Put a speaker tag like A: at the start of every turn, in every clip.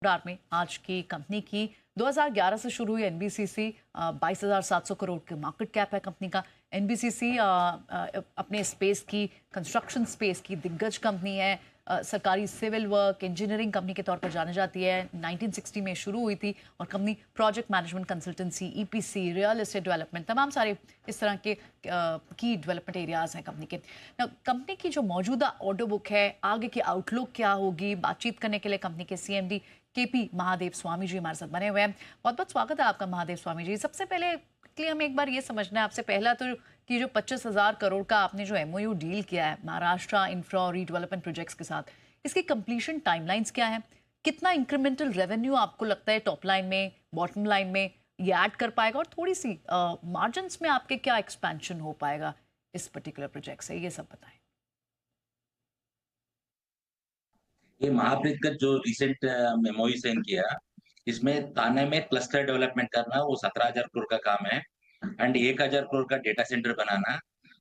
A: रात में आज की कंपनी की 2011 से शुरू हुई एनबीसीसी 22,700 करोड़ के मार्केट कैप है कंपनी का। एनबीसीसी अपने स्पेस की कंस्ट्रक्शन स्पेस की दिग्गज कंपनी है। सरकारी सिविल वर्क इंजीनियरिंग कंपनी के तौर पर जानी जाती है। 1960 में शुरू हुई थी और company project management consultancy, EPC, real estate development, तमाम सारे इस तरह के की डेवलपमेंट एरियाज हैं कंपनी के। कंपनी की जो मौजूदा ऑर्डर बुक है, आगे की आउटलुक क्या होगी, बातचीत करने के लिए कंपनी के सीएमडी केपी महादेव स्वामी जी हमारे साथ बने हुए हैं। बहुत बहुत स्वागत है आपका महादेव स्वामी जी। सबसे पहले हमें एक बार ये समझना है आपसे, पहला तो कि जो 25,000 करोड़ का आपने जो एमओयू डील किया है महाराष्ट्र इंफ्रा और रीडेवलपमेंट प्रोजेक्ट्स के साथ, इसकी कंप्लीशन टाइमलाइंस क्या है? कितना इंक्रीमेंटल रेवेन्यू आपको लगता है टॉप लाइन में, बॉटम लाइन में ये ऐड कर पाएगा, और थोड़ी सी मार्जिन में आपके क्या एक्सपेंशन हो पाएगा इस पर्टिकुलर प्रोजेक्ट से, ये सब बताएं।
B: ये महाप्रीत का जो रिसेंट मेमोई साइन किया, इसमें थाने में क्लस्टर डेवलपमेंट करना, वो 17,000 करोड़ का काम है। एंड 1,000 करोड़ का डेटा सेंटर बनाना,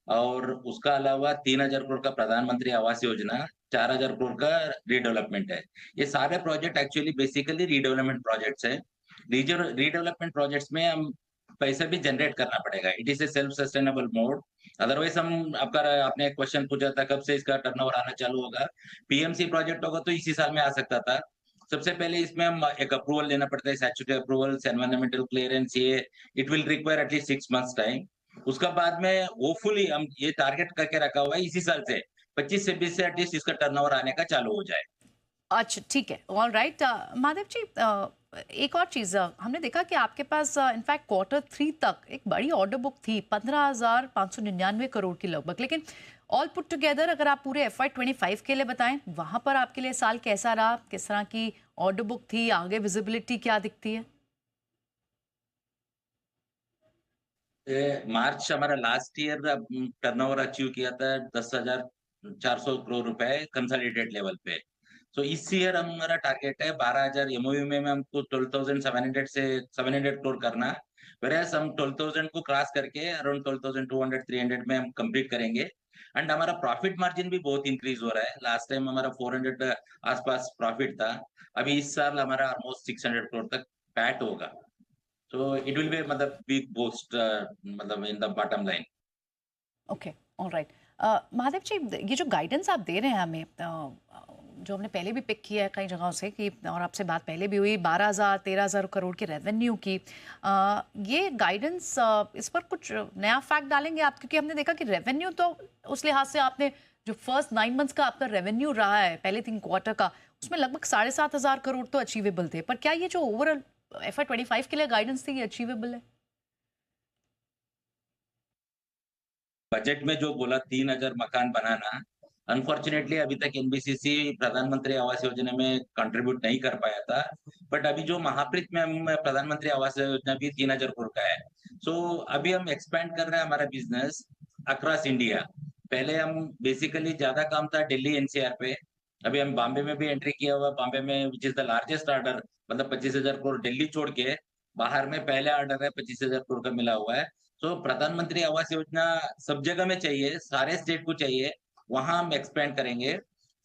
B: और उसका अलावा 3,000 करोड़ का प्रधानमंत्री आवास योजना, 4,000 करोड़ का रीडेवलपमेंट है। ये सारे project actually basically redevelopment projects है। रीडेवलपमेंट प्रोजेक्ट्स में हम पैसा भी जनरेट करना पड़ेगा। It is a self sustainable mode. Otherwise हम आपका आपने एक क्वेश्चन पूछा था कब से इसका टर्नओवर आना चालू होगा। पीएमसी प्रोजेक्ट होगा तो इसी साल में आ सकता था। सबसे पहले इसमें हम एक अप्रूवल लेना पड़ता है, स्टैट्यूटरी अप्रूवल, एनवायरमेंटल क्लियरेंस, ये it will require at least 6 months time. उसका बाद में होपफुली हम ये टारगेट करके रखा हुआ है इसी साल से 25 से 20 से एटलीस्ट इसका टर्नओवर आने का चालू हो जाए।
A: अच्छा, ठीक है, ऑल राइट। महादेव जी, एक और चीज़ हमने देखा कि आपके पास इनफैक्ट Q3 तक एक बड़ी ऑर्डर बुक थी 15,599 करोड़ की लगभग, लेकिन ऑल पुट टुगेदर अगर आप पूरे FY25 के लिए बताएं, वहां पर आपके लिए साल कैसा रहा, किस तरह की ऑर्डर बुक थी, आगे विजिबिलिटी क्या दिखती है?
B: मार्च हमारा लास्ट ईयर टर्नओवर अचीव किया था 10,400 करोड़ रुपए कंसोलिडेटेड लेवल पे। सो इस ईयर हमारा टारगेट है 12,000 एमओयू में हमको 12,700 से 700 करोड़ करना। वेरएस हम 12,000 को क्रॉस करके अराउंड 12,200 300 में हम कंप्लीट करेंगे। एंड हमारा प्रॉफिट मार्जिन भी बहुत इंक्रीज हो रहा है। लास्ट टाइम हमारा 400 आसपास प्रॉफिट था। अभी इस साल हमारा ऑलमोस्ट 600 करोड़ तक पैट होगा। So it will be मतलब big boost मतलब in the bottom line.
A: Okay, all right. Mahadev ji, ये जो गाइडेंस आप दे रहे हैं हमें, जो हमने पहले भी पिक किया है कई जगहों से कि, और आपसे बात पहले भी हुई 12,000 13,000 करोड़ के रेवेन्यू की, ये गाइडेंस इस पर कुछ नया फैक्ट डालेंगे आप? क्योंकि हमने देखा कि रेवेन्यू तो उस लिहाज से आपने जो फर्स्ट 9 मंथ्स का आपका रेवेन्यू रहा है पहले 3 क्वार्टर का, उसमें लगभग 7,500 करोड़ तो अचीवेबल थे, पर क्या ये जो ओवरऑल FY25 के लिए गाइडेंस थी ये अचीवेबल है?
B: बजट में जो बोला 3,000 मकान बनाना, अनफॉर्चुनेटली अभी तक एनबीसीसी प्रधानमंत्री आवास योजना में कंट्रीब्यूट नहीं कर पाया था। बट अभी जो महाप्रीत में हम प्रधानमंत्री आवास योजना भी 3,000 करोड़ का है। सो अभी हम एक्सपेंड कर रहे हैं हमारा बिजनेस अक्रॉस इंडिया। पहले हम बेसिकली ज्यादा काम था दिल्ली एनसीआर पे। अभी हम बॉम्बे में भी एंट्री किया हुआ, बॉम्बे में which is the largest order, मतलब 25,000 करोड़ दिल्ली छोड़ के बाहर में पहले ऑर्डर है 25,000 करोड़ का मिला हुआ है। तो प्रधानमंत्री आवास योजना सब जगह में चाहिए, सारे स्टेट को चाहिए, वहां हम एक्सपेंड करेंगे।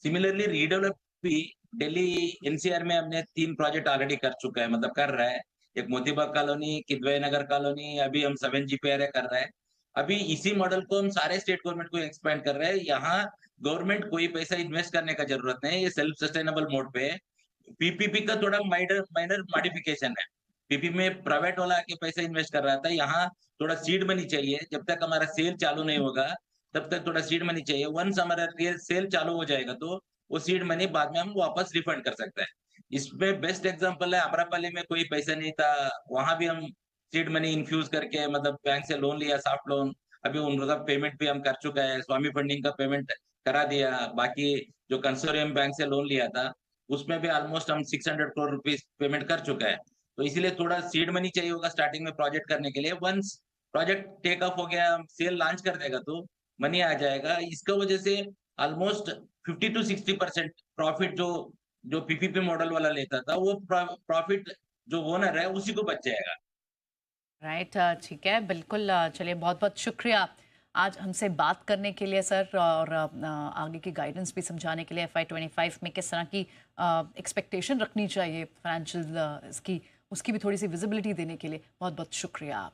B: सिमिलरली रीडेवलप भी दिल्ली एनसीआर में हमने 3 प्रोजेक्ट ऑलरेडी कर चुका है, मतलब कर रहा है। एक मोतीबाग कॉलोनी, किदवई नगर कॉलोनी, अभी हम 7 GPRA कर रहे हैं। अभी इसी मॉडल को हम सारे स्टेट गवर्नमेंट को एक्सपेंड कर रहे हैं। यहाँ गवर्नमेंट कोई पैसा इन्वेस्ट करने का जरूरत नहीं, ये सेल्फ सस्टेनेबल मोड पे है। पीपीपी का थोड़ा माइनर माइनर मॉडिफिकेशन है। पीपी में प्राइवेट वाला आके पैसा इन्वेस्ट कर रहा था, यहाँ थोड़ा सीड मनी चाहिए। जब तक हमारा सेल चालू नहीं होगा तब तक थोड़ा सीड मनी चाहिए। वंस हमारा रियल सेल चालू हो जाएगा तो वो सीड मनी बाद में हम वापस रिफंड कर सकते हैं। इसमें बेस्ट एग्जांपल है अमरापल्ली में कोई पैसा नहीं था, वहां भी हम सीड मनी इन्फ्यूज करके मतलब बैंक से लोन लिया, सॉफ्ट लोन। अभी उनका पेमेंट भी हम कर चुका है, स्वामी फंडिंग का पेमेंट करा दिया। बाकी जो कंसोरियम बैंक से लोन लिया था उसमें भी ऑलमोस्ट हम 600 करोड़ रुपीज पेमेंट कर चुका है। तो इसीलिए थोड़ा सीड मनी चाहिए होगा स्टार्टिंग में प्रोजेक्ट करने के लिए। वंस प्रोजेक्ट टेक ऑफ हो गया, सेल लॉन्च कर देगा तो मनी आ जाएगा। इसका वजह से ऑलमोस्ट 50 to 60% प्रॉफिट जो जो पीपीपी मॉडल वाला लेता था वो प्रॉफिट जो ओनर है उसी को बच जाएगा।
A: राइट, ठीक है, बिल्कुल। चलिए, बहुत बहुत शुक्रिया आज हमसे बात करने के लिए सर, और आगे की गाइडेंस भी समझाने के लिए FY25 में किस तरह की एक्सपेक्टेशन रखनी चाहिए फाइनेंशियल इसकी, उसकी भी थोड़ी सी विजिबिलिटी देने के लिए बहुत बहुत शुक्रिया आप।